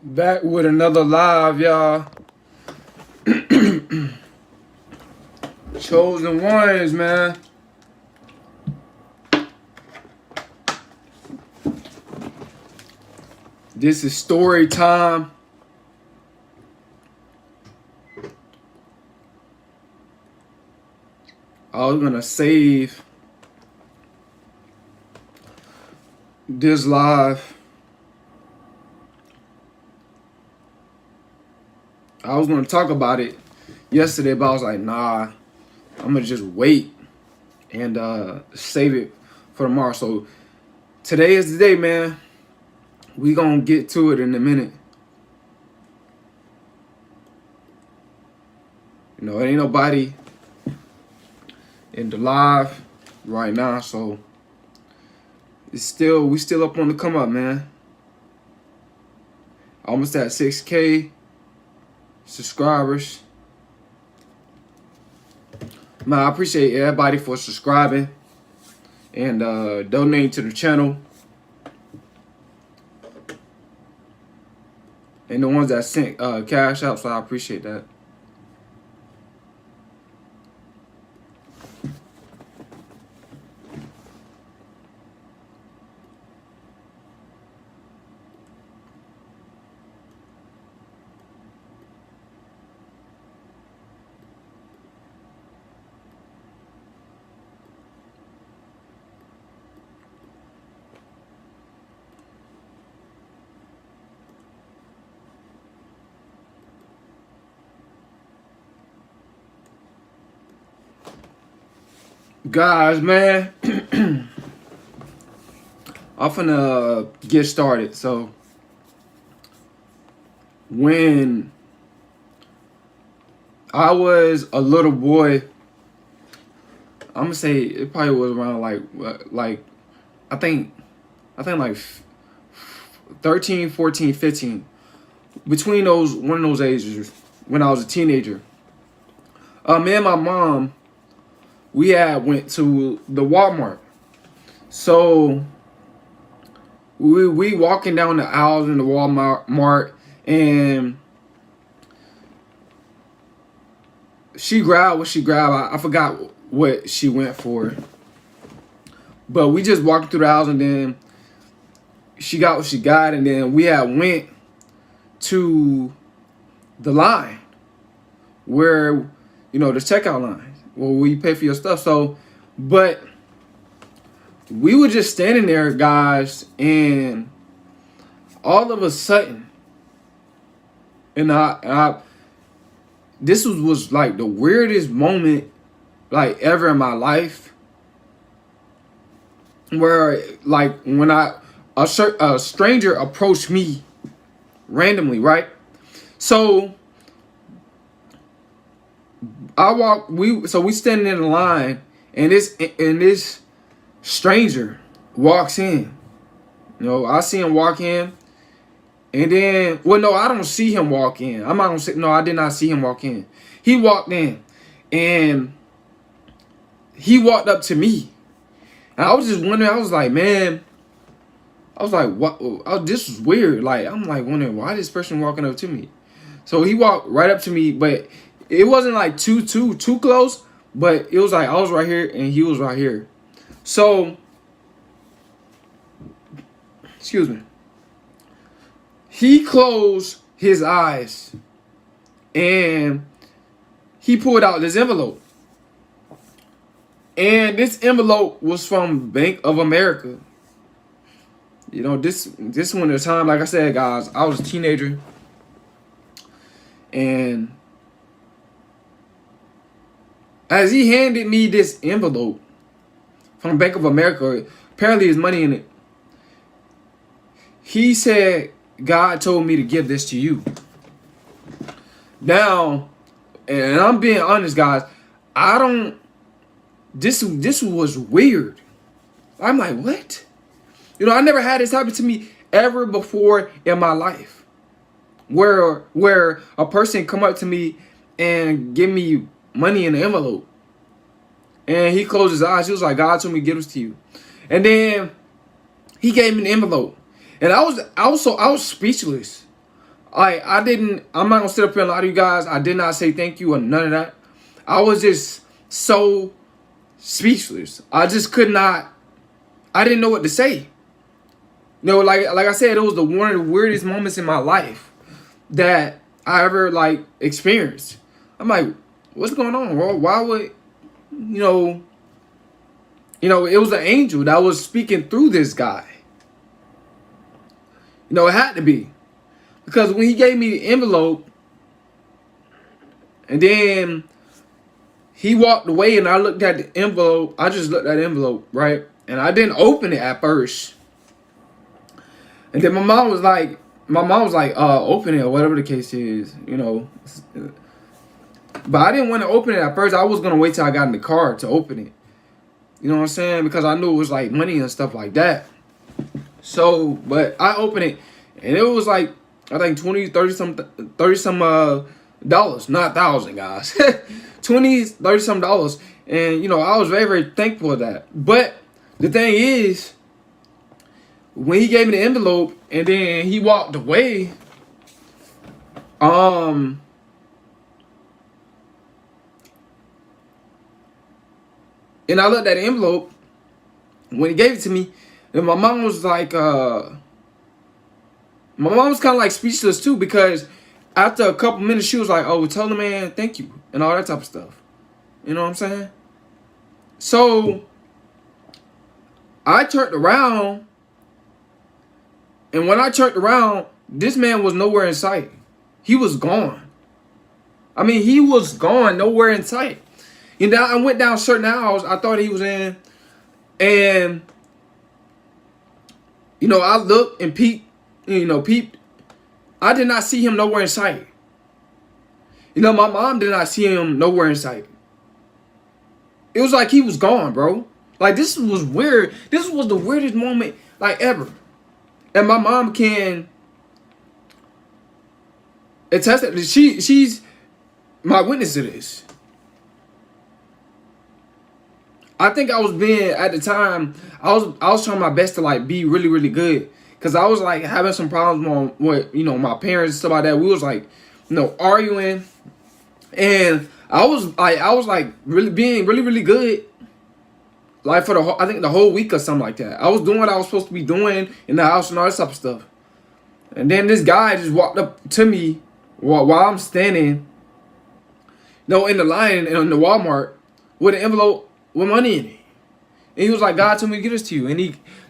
Back with another live, y'all. Chosen ones, man. This is story time. I was gonna save this live. I was gonna talk about it yesterday, but I was like, nah, I'm gonna just wait and save it for tomorrow. So today is the day, man. We gonna get to it in a minute. You know, ain't nobody in the live right now, so we still up on the come up, man. Almost at 6K subscribers. Man, I appreciate everybody for subscribing and donating to the channel. And the ones that sent cash out, so I appreciate that. Guys, man, I'm finna get started. So when I was a little boy, I'm gonna say it probably was around like I think like 13, 14, 15. Between one of those ages, when I was a teenager, me and my mom, we had went to the Walmart. So we walking down the aisles in the Walmart, and she grabbed what she grabbed. I forgot what she went for. But we just walked through the aisles, and then she got what she got, and then we had went to the line where, you know, the checkout line where you pay for your stuff. So, but we were just standing there, guys, and all of a sudden, and this was like the weirdest moment like ever in my life, where like when a stranger approached me randomly, right? So we standing in the line, and this stranger walks in. You know, I see him walk in, and then, well, no, I don't see him walk in. I'm not gonna say, no, I did not see him walk in. He walked in, and he walked up to me, and I was just wondering. I was like, man, I was like, what? Oh, this was weird. Like, I'm like wondering why this person walking up to me. So he walked right up to me, but it wasn't like too close. But it was like I was right here and he was right here. So, excuse me. He closed his eyes and he pulled out this envelope. And this envelope was from Bank of America. You know, this one at the time, like I said, guys, I was a teenager. And as he handed me this envelope from Bank of America, apparently there's money in it, he said, God told me to give this to you. Now, and I'm being honest, guys, this was weird. I'm like, what? You know, I never had this happen to me ever before in my life, where a person come up to me and give me money in an envelope. And he closed his eyes. He was like, God told me to give this to you. And then he gave me an envelope. And I was speechless. I'm not gonna sit up here and lie to you guys. I did not say thank you or none of that. I was just so speechless. I just could not. I didn't know what to say. Like I said, it was one of the weirdest moments in my life that I ever like experienced. I'm like, what's going on, bro? Why would it was an angel that was speaking through this guy. It had to be. Because when he gave me the envelope, and then he walked away and I looked at the envelope, I just looked at the envelope, right? And I didn't open it at first. And then my mom was like, open it or whatever the case is, But I didn't want to open it at first. I was going to wait till I got in the car to open it. You know what I'm saying? Because I knew it was like money and stuff like that. So, but I opened it and it was like, I think 30 some dollars, not thousand, guys. 30 some dollars. And, I was very, very thankful for that. But the thing is, when he gave me the envelope and then he walked away, and I looked at the envelope when he gave it to me, and my mom was like, my mom was kind of like speechless too, because after a couple minutes she was like, oh, tell the man thank you and all that type of stuff. You know what I'm saying? So I turned around, and when I turned around, this man was nowhere in sight. He was gone. I mean, he was gone, nowhere in sight. I went down certain aisles I thought he was in, and I looked and peeped. I did not see him nowhere in sight. My mom did not see him nowhere in sight. It was like he was gone, bro. Like, this was weird. This was the weirdest moment, like, ever. And my mom can attest that she's my witness to this. I think I was being, at the time, I was trying my best to like be really, really good. Cause I was like having some problems with my parents and stuff like that. We was like, arguing. And I was like really being really, really good. Like for I think the whole week or something like that. I was doing what I was supposed to be doing in the house and all that type of stuff. And then this guy just walked up to me while I'm standing, in the line in the Walmart with an envelope with money in it. And he was like, God told me to give this to you.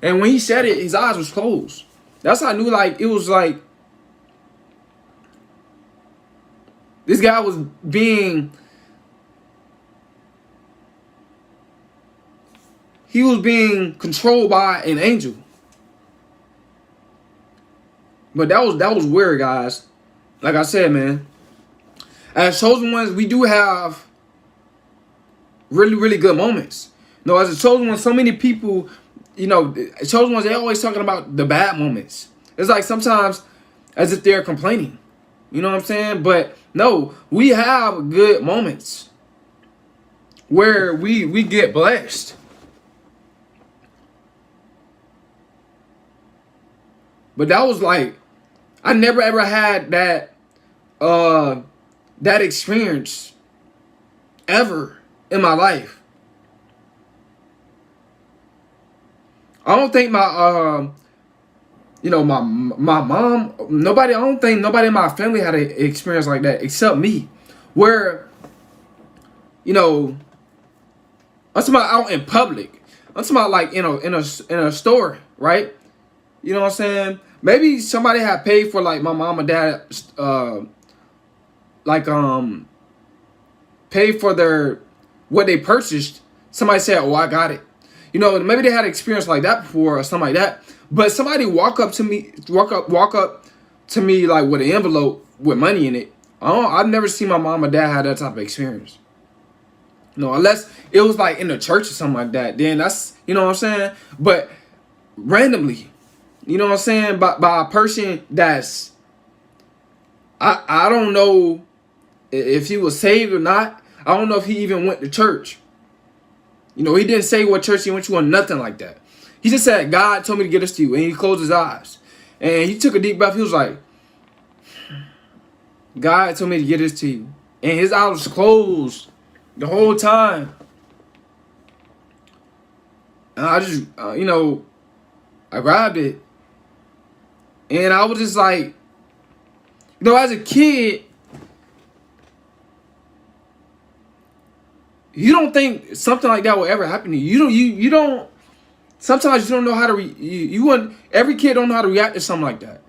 And when he said it, his eyes was closed. That's how I knew, like, it was like this guy was being, he was being controlled by an angel. But that was weird, guys. Like I said, man, as chosen ones, we do have really, really good moments. As a chosen one, so many people, chosen ones, they're always talking about the bad moments. It's like sometimes as if they're complaining. You know what I'm saying? But no, we have good moments where we get blessed. But that was like, I never ever had that experience ever in my life. I don't think my mom, I don't think nobody in my family had an experience like that except me. Where, I'm talking about out in public. I'm talking about like, in a store, right? You know what I'm saying? Maybe somebody had paid for like my mom and dad, paid for what they purchased. Somebody said, oh, I got it. Maybe they had experience like that before or something like that. But somebody walk up to me like with an envelope with money in it. I've never seen my mom or dad have that type of experience. Unless it was like in the church or something like that. Then that's, you know what I'm saying? But randomly, you know what I'm saying? By a person that's, I don't know if he was saved or not. I don't know if he even went to church. He didn't say what church he went to or nothing like that. He just said, God told me to get this to you. And he closed his eyes. And he took a deep breath. He was like, God told me to get this to you. And his eyes was closed the whole time. And I just, I grabbed it. And I was just like, as a kid, you don't think something like that will ever happen to you. You don't. Sometimes you don't know how to. You want every kid don't know how to react to something like that.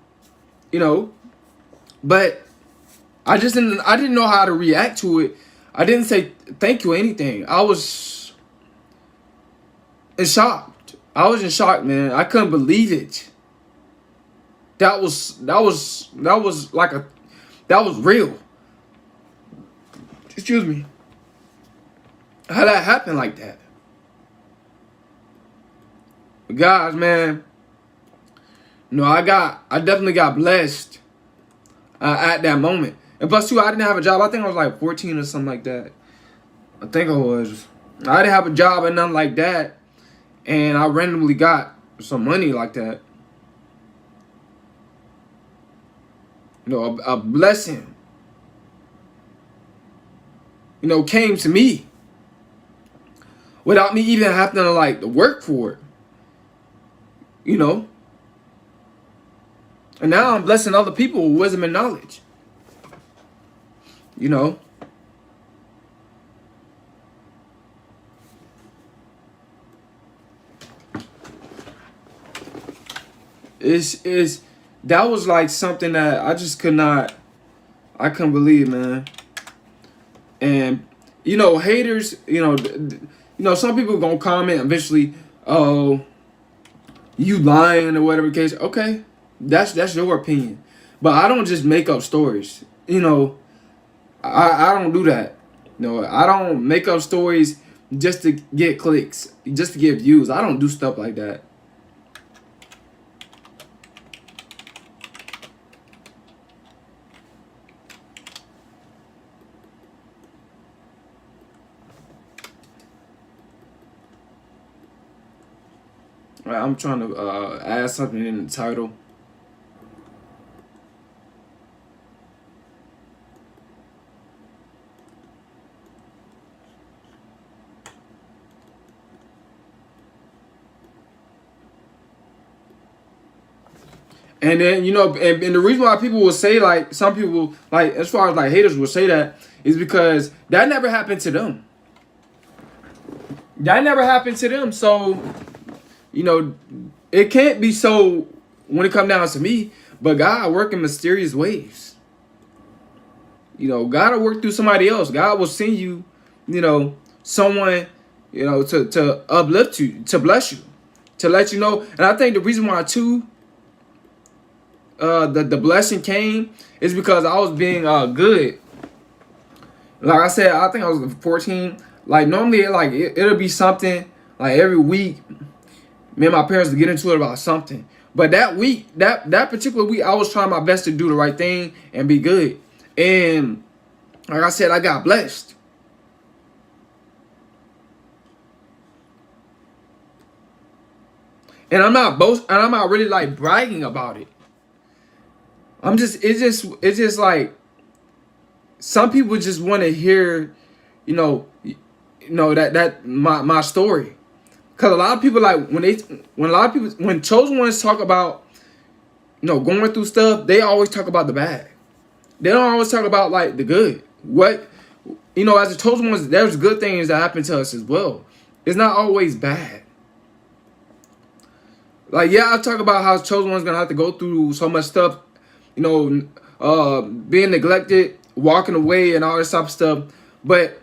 But I didn't know how to react to it. I didn't say thank you or anything. I was in shock. I was in shock, man. I couldn't believe it. That was real. Excuse me. How that happened like that? But guys, man, I definitely got blessed at that moment. And plus, too, I didn't have a job. I think I was like 14 or something like that. I think I was. I didn't have a job or nothing like that. And I randomly got some money like that. A blessing, came to me without me even having to work for it. And now I'm blessing other people with wisdom and knowledge. That was like something that I just I couldn't believe, man. And haters, some people gonna comment eventually, oh, you lying or whatever case. Okay, that's your opinion, but I don't just make up stories. I don't do that. I don't make up stories just to get clicks, just to get views. I don't do stuff like that. I'm trying to add something in the title. And then, and the reason why people will say, some people, as far as, haters will say that, is because that never happened to them. That never happened to them. So, it can't be so when it comes down to me, but God work in mysterious ways. God will work through somebody else. God will send you, someone, to uplift you, to bless you, to let you know. And I think the reason why, too, the blessing came is because I was being good. Like I said, I think I was 14. Normally, it'll be something every week. Me and my parents would get into it about something. But that week, that particular week, I was trying my best to do the right thing and be good. And like I said, I got blessed. And I'm not really bragging about it. It's just some people just want to hear, that my story. Cause a lot of people when chosen ones talk about, going through stuff, they always talk about the bad. They don't always talk about the good. What, as the chosen ones, there's good things that happen to us as well. It's not always bad. I talk about how chosen ones gonna have to go through so much stuff, being neglected, walking away, and all this type of stuff. But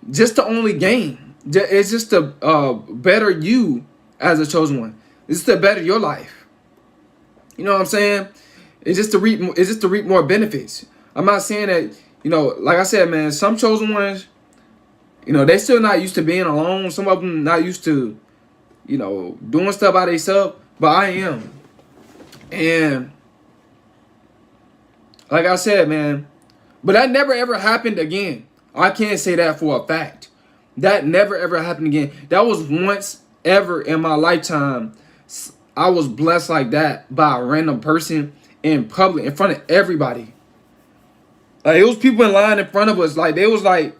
just to only gain. It's just to better you as a chosen one. It's to better your life. You know what I'm saying? It's just to reap more benefits. I'm not saying that, like I said, man, some chosen ones, they still not used to being alone. Some of them not used to, doing stuff by themselves. But I am. And like I said, man, but that never ever happened again. I can't say that for a fact. That never ever happened again. That was once ever in my lifetime. I was blessed like that by a random person in public, in front of everybody. Like, it was people in line in front of us. Like, they was like,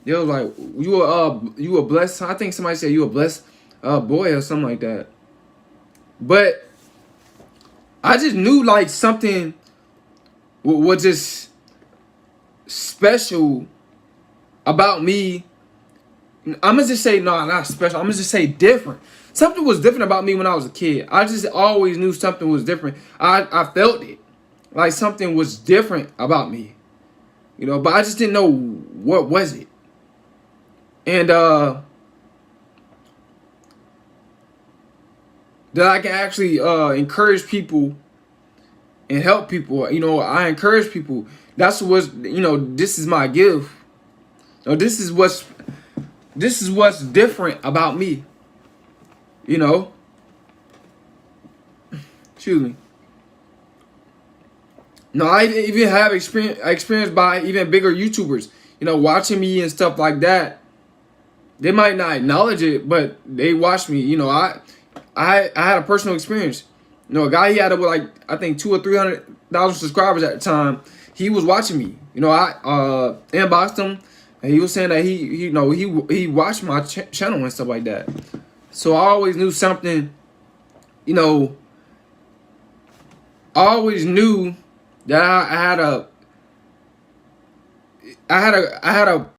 you a blessed. I think somebody said you a blessed boy or something like that. But I just knew like something was just special about me. I'm gonna just say no, not special. I'm gonna just say different. Something was different about me when I was a kid. I just always knew something was different. I felt it, like something was different about me, but I just didn't know what was it. And that I can actually encourage people and help people. I encourage people. That's what's this is my gift. This is what's different about me. Excuse me. No, I even have experience by even bigger YouTubers. Watching me and stuff like that. They might not acknowledge it, but they watch me. I had a personal experience. A guy, he had over like, I think 200 or 300,000 subscribers at the time. He was watching me. I inboxed him, and he was saying that he watched my channel and stuff like that. So I always knew something. I always knew that I had a